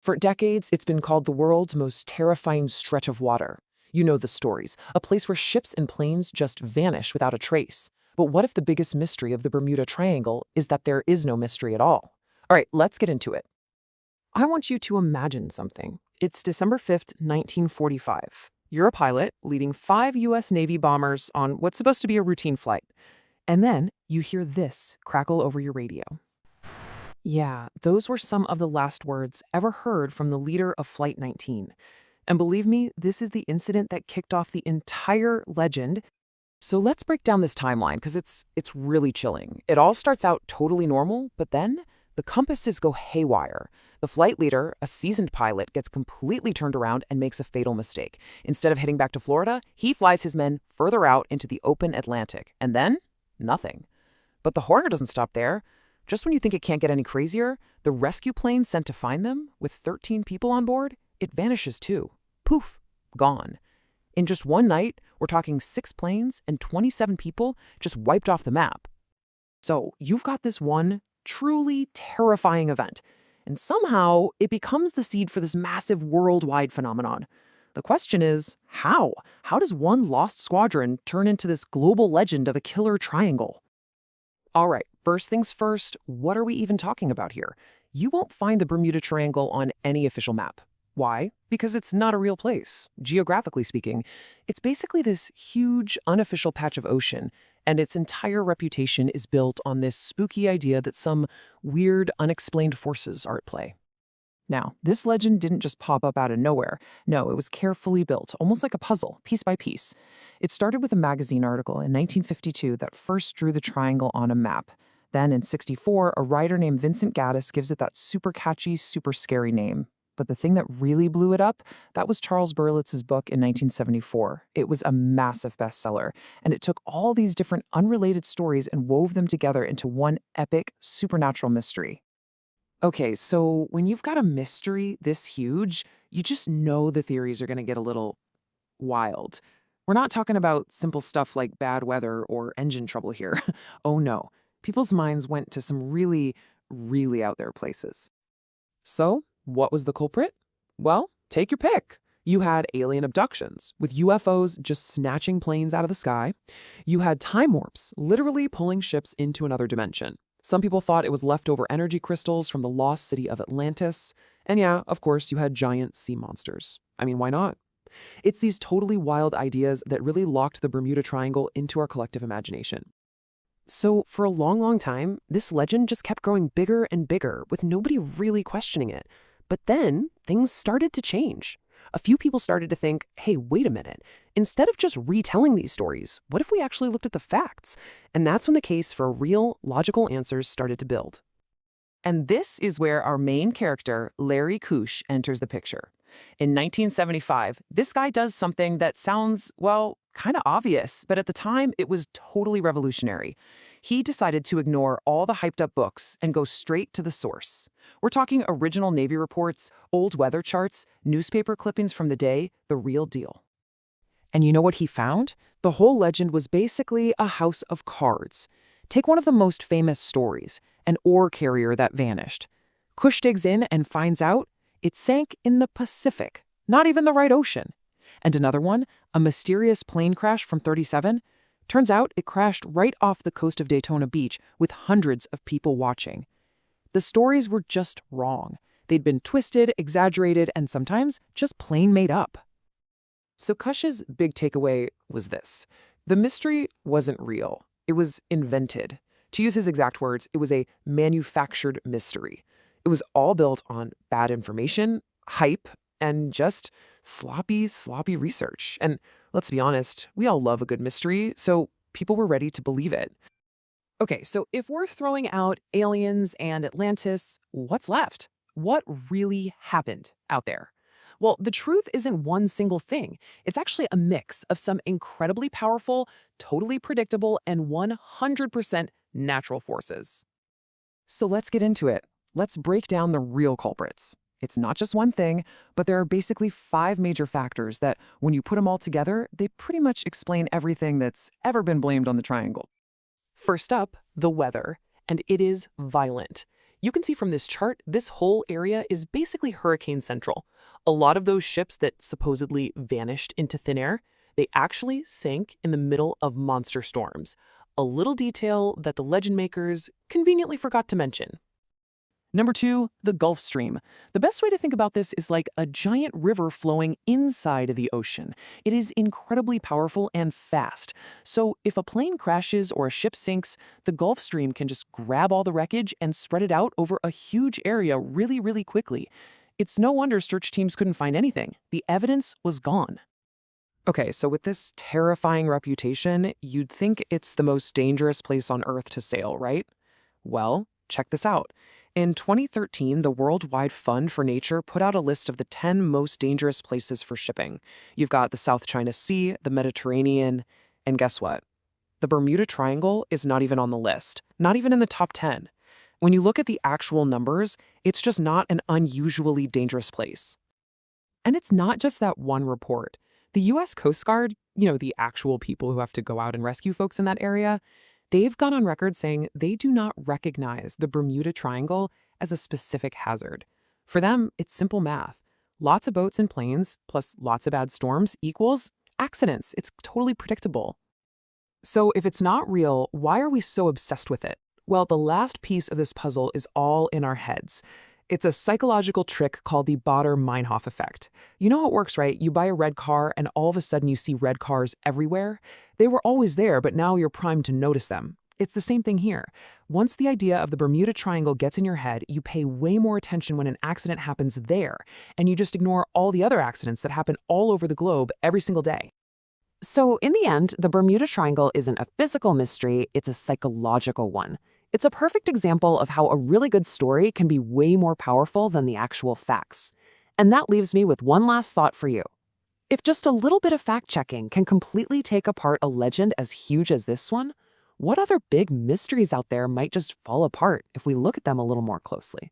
For decades, it's been called the world's most terrifying stretch of water. You know the stories, a place where ships and planes just vanish without a trace. But what if the biggest mystery of the Bermuda Triangle is that there is no mystery at all? All right, let's get into it. I want you to imagine something. It's December 5th, 1945. You're a pilot leading 5 U.S. Navy bombers on what's supposed to be a routine flight. And then you hear this crackle over your radio. Yeah, those were some of the last words ever heard from the leader of Flight 19. And believe me, this is the incident that kicked off the entire legend. So let's break down this timeline because it's really chilling. It all starts out totally normal, but then the compasses go haywire. The flight leader, a seasoned pilot, gets completely turned around and makes a fatal mistake. Instead of heading back to Florida, he flies his men further out into the open Atlantic. And then, nothing. But the horror doesn't stop there. Just when you think it can't get any crazier, the rescue plane sent to find them, with 13 people on board, it vanishes too. Poof, gone. In just one night, we're talking 6 planes and 27 people just wiped off the map. So you've got this one truly terrifying event, and somehow it becomes the seed for this massive worldwide phenomenon. The question is, how? How does one lost squadron turn into this global legend of a killer triangle? All right, first things first, what are we even talking about here? You won't find the Bermuda Triangle on any official map. Why? Because it's not a real place. Geographically speaking, it's basically this huge, unofficial patch of ocean, and its entire reputation is built on this spooky idea that some weird, unexplained forces are at play. Now, this legend didn't just pop up out of nowhere. No, it was carefully built, almost like a puzzle, piece by piece. It started with a magazine article in 1952 that first drew the triangle on a map. Then in '64, a writer named Vincent Gaddis gives it that super catchy, super scary name. But the thing that really blew it up, that was Charles Berlitz's book in 1974. It was a massive bestseller, and it took all these different unrelated stories and wove them together into one epic, supernatural mystery. Okay, so when you've got a mystery this huge, you just know the theories are going to get a little wild. We're not talking about simple stuff like bad weather or engine trouble here. Oh no, people's minds went to some really, really out there places. So, what was the culprit? Well, take your pick. You had alien abductions, with UFOs just snatching planes out of the sky. You had time warps, literally pulling ships into another dimension. Some people thought it was leftover energy crystals from the lost city of Atlantis. And yeah, of course, you had giant sea monsters. I mean, why not? It's these totally wild ideas that really locked the Bermuda Triangle into our collective imagination. So for a long, long time, this legend just kept growing bigger and bigger, with nobody really questioning it. But then things started to change. A few people started to think, hey, wait a minute. Instead of just retelling these stories, what if we actually looked at the facts? And that's when the case for real, logical answers started to build. And this is where our main character, Larry Kusche, enters the picture. In 1975, this guy does something that sounds, well, kind of obvious, but at the time, it was totally revolutionary. He decided to ignore all the hyped-up books and go straight to the source. We're talking original Navy reports, old weather charts, newspaper clippings from the day, the real deal. And you know what he found? The whole legend was basically a house of cards. Take one of the most famous stories, an ore carrier that vanished. Kusche digs in and finds out it sank in the Pacific, not even the right ocean. And another one, a mysterious plane crash from '37. Turns out it crashed right off the coast of Daytona Beach with hundreds of people watching. The stories were just wrong. They'd been twisted, exaggerated, and sometimes just plain made up. So Kusche's big takeaway was this. The mystery wasn't real. It was invented. To use his exact words, it was a manufactured mystery. It was all built on bad information, hype, and just sloppy research. And let's be honest, we all love a good mystery, so people were ready to believe it. Okay, so if we're throwing out aliens and Atlantis, what's left? What really happened out there? Well, the truth isn't one single thing. It's actually a mix of some incredibly powerful, totally predictable, and 100% natural forces. So let's get into it. Let's break down the real culprits. It's not just one thing, but there are basically 5 major factors that, when you put them all together, they pretty much explain everything that's ever been blamed on the triangle. First up, the weather, and it is violent. You can see from this chart, this whole area is basically hurricane central. A lot of those ships that supposedly vanished into thin air, they actually sank in the middle of monster storms. A little detail that the legend makers conveniently forgot to mention. Number 2, the Gulf Stream. The best way to think about this is like a giant river flowing inside of the ocean. It is incredibly powerful and fast. So if a plane crashes or a ship sinks, the Gulf Stream can just grab all the wreckage and spread it out over a huge area really quickly. It's no wonder search teams couldn't find anything. The evidence was gone. Okay, so with this terrifying reputation, you'd think it's the most dangerous place on Earth to sail, right? Well, check this out. In 2013, the Worldwide Fund for Nature put out a list of the 10 most dangerous places for shipping. You've got the South China Sea, the Mediterranean, and guess what? The Bermuda Triangle is not even on the list, not even in the top 10. When you look at the actual numbers, it's just not an unusually dangerous place. And it's not just that one report. The U.S. Coast Guard, the actual people who have to go out and rescue folks in that area, they've gone on record saying they do not recognize the Bermuda Triangle as a specific hazard. For them, it's simple math. Lots of boats and planes, plus lots of bad storms, equals accidents. It's totally predictable. So if it's not real, why are we so obsessed with it? Well, the last piece of this puzzle is all in our heads. It's a psychological trick called the Baader-Meinhof effect. You know how it works, right? You buy a red car and all of a sudden you see red cars everywhere. They were always there, but now you're primed to notice them. It's the same thing here. Once the idea of the Bermuda Triangle gets in your head, you pay way more attention when an accident happens there, and you just ignore all the other accidents that happen all over the globe every single day. So in the end, the Bermuda Triangle isn't a physical mystery, it's a psychological one. It's a perfect example of how a really good story can be way more powerful than the actual facts. And that leaves me with one last thought for you. If just a little bit of fact-checking can completely take apart a legend as huge as this one, what other big mysteries out there might just fall apart if we look at them a little more closely?